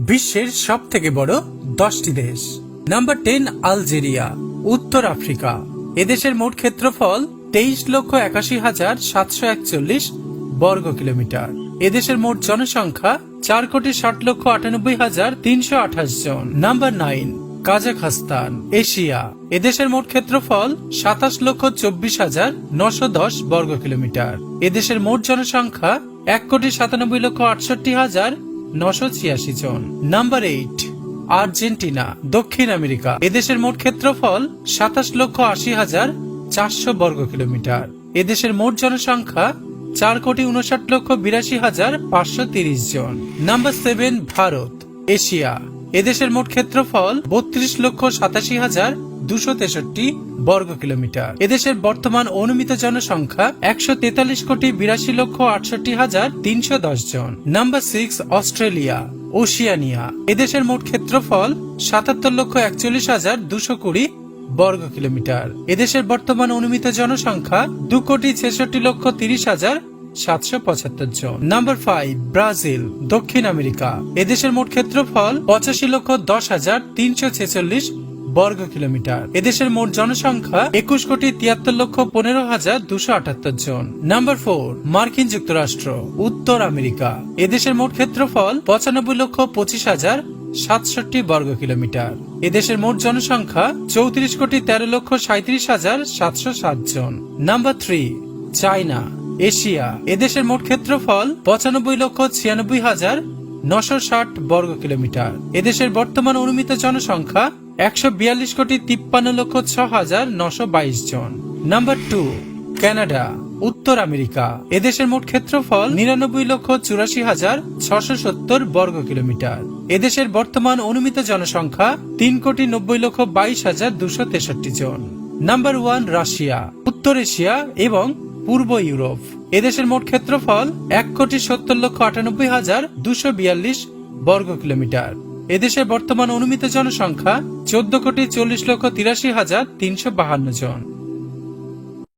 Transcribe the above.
বিশ্বের সব থেকে বড় 10টি দেশ। নাম্বার 10 আলজেরিয়া, উত্তর আফ্রিকা। এদেশের মোট ক্ষেত্রফল 23,81,741 বর্গ কিলোমিটার। এদেশের মোট জনসংখ্যা 4,60,98,328 জন। Number 9 Kazakhstan, Asia. এদেশের মোট ক্ষেত্রফল 27,24,910 বর্গ কিলোমিটার। এদেশের মোট জনসংখ্যা 1,97,68,986 জন। নাম্বার 8 আর্জেন্টিনা, দক্ষিণ আমেরিকা। এদেশের মোট ক্ষেত্রফল 27,80,400 বর্গ কিলোমিটার। এদেশের মোট জনসংখ্যা 4,59,82,530 জন। Number 7 Bharat, Asia. এদেশের মোট ক্ষেত্রফল 32,87,263 বর্গ কিলোমিটার। এদেশের বর্তমান অনুমিত জনসংখ্যা 143,82,68,310 জন। Number 6 Australia, Oceania. এদেশের মোট ক্ষেত্রফল 77,41,220 বর্গ কিলোমিটার। এদেশের বর্তমান অনুমিত জনসংখ্যা 2,66,30,775 জন। নাম্বার 5 ব্রাজিল, দক্ষিণ আমেরিকা। এদেশের মোট ক্ষেত্রফল 85,10,346 বর্গ কিলোমিটার। এদেশের মোট জনসংখ্যা 21,73,15,278 জন। নাম্বার 4 মার্কিন যুক্তরাষ্ট্র, উত্তর আমেরিকা। এদেশের মোট ক্ষেত্রফল 95,25,067 বর্গ কিলোমিটার। এদেশের মোট জনসংখ্যা 34,13,37,707 জন। Number 3 China, Asia. এদেশের মোট ক্ষেত্রফল 95,96,960 বর্গ কিলোমিটার। এদেশের বর্তমান অনুমিত জনসংখ্যা 142,53,06,922 জন। নাম্বার 2 কানাডা, উত্তর আমেরিকা। এদেশের মোট ক্ষেত্রফল 99,84,670 বর্গ কিলোমিটার। এদেশের বর্তমান অনুমিত জনসংখ্যা 3,90,22,263 জন। নাম্বার 1 রাশিয়া, উত্তর এশিয়া এবং পূর্ব ইউরোপ। এদেশের মোট ক্ষেত্রফল 1,70,98,242 বর্গ কিলোমিটার। এদেশের বর্তমান অনুমিত জনসংখ্যা 14,40,83,352 জন।